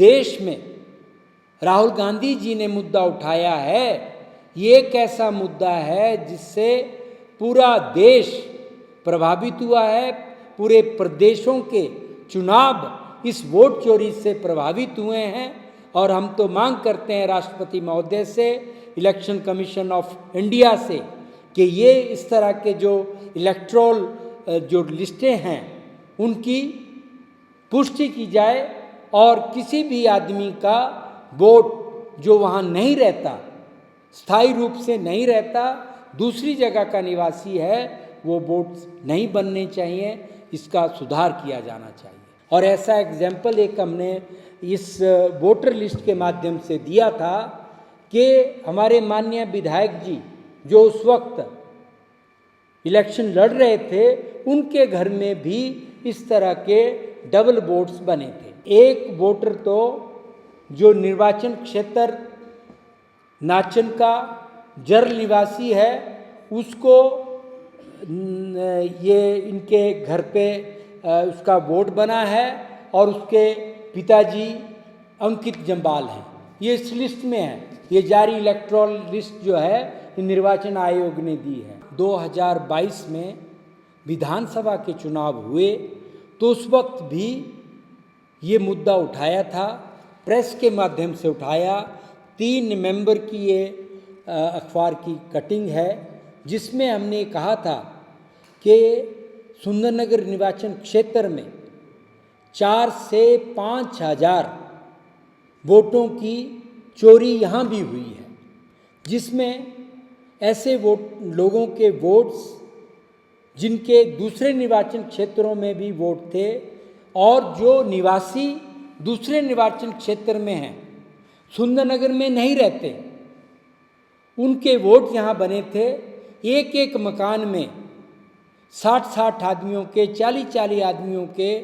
देश में राहुल गांधी जी ने मुद्दा उठाया है, ये एक ऐसा मुद्दा है जिससे पूरा देश प्रभावित हुआ है। पूरे प्रदेशों के चुनाव इस वोट चोरी से प्रभावित हुए हैं और हम तो मांग करते हैं राष्ट्रपति महोदय से, इलेक्शन कमीशन ऑफ इंडिया से, कि ये इस तरह के जो इलेक्ट्रोल जो लिस्टें हैं उनकी पुष्टि की जाए और किसी भी आदमी का वोट जो वहाँ नहीं रहता, स्थायी रूप से नहीं रहता, दूसरी जगह का निवासी है, वो वोट नहीं बनने चाहिए, इसका सुधार किया जाना चाहिए। और ऐसा एग्जाम्पल एक हमने इस वोटर लिस्ट के माध्यम से दिया था कि हमारे माननीय विधायक जी जो उस वक्त इलेक्शन लड़ रहे थे, उनके घर में भी इस तरह के डबल वोट्स बने थे। एक वोटर तो जो निर्वाचन क्षेत्र नाचन का जर्ल निवासी है, उसको ये इनके घर पे उसका वोट बना है और उसके पिताजी अंकित जम्बाल हैं, ये इस लिस्ट में है। ये जारी इलेक्ट्रल लिस्ट जो है निर्वाचन आयोग ने दी है। 2022 में विधानसभा के चुनाव हुए तो उस वक्त भी ये मुद्दा उठाया था, प्रेस के माध्यम से उठाया। 3 नवंबर की ये अखबार की कटिंग है जिसमें हमने कहा था कि सुंदरनगर निर्वाचन क्षेत्र में 4 से 5 हज़ार वोटों की चोरी यहाँ भी हुई है, जिसमें ऐसे लोगों के वोट्स जिनके दूसरे निर्वाचन क्षेत्रों में भी वोट थे और जो निवासी दूसरे निर्वाचन क्षेत्र में हैं, सुंदरनगर में नहीं रहते, उनके वोट यहाँ बने थे। एक एक मकान में 60-60 आदमियों के, 40-40 आदमियों के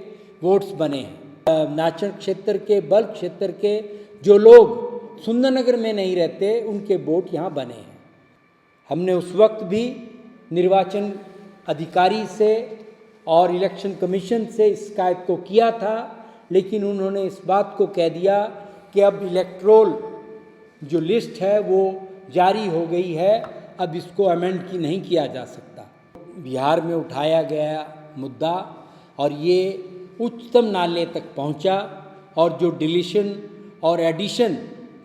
वोट्स बने हैं। नाचन क्षेत्र के, बल्क क्षेत्र के जो लोग सुंदरनगर में नहीं रहते, उनके वोट यहाँ बने हैं। हमने उस वक्त भी निर्वाचन अधिकारी से और इलेक्शन कमीशन से इस शिकायत को किया था, लेकिन उन्होंने इस बात को कह दिया कि अब इलेक्ट्रोल जो लिस्ट है वो जारी हो गई है, अब इसको अमेंड की नहीं किया जा सकता। बिहार में उठाया गया मुद्दा और ये उच्चतम न्यायालय तक पहुंचा और जो डिलीशन और एडिशन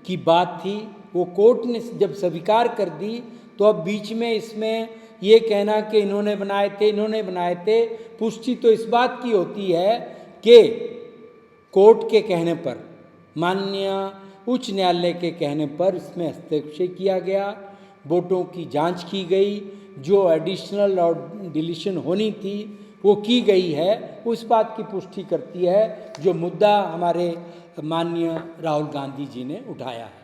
की बात थी वो कोर्ट ने जब स्वीकार कर दी, तो अब बीच में इसमें ये कहना कि इन्होंने बनाए थे, पुष्टि तो इस बात की होती है कि कोर्ट के कहने पर, माननीय उच्च न्यायालय के कहने पर इसमें हस्तक्षेप किया गया, वोटों की जांच की गई, जो एडिशनल और डिलीशन होनी थी वो की गई है, उस बात की पुष्टि करती है जो मुद्दा हमारे माननीय राहुल गांधी जी ने उठाया है।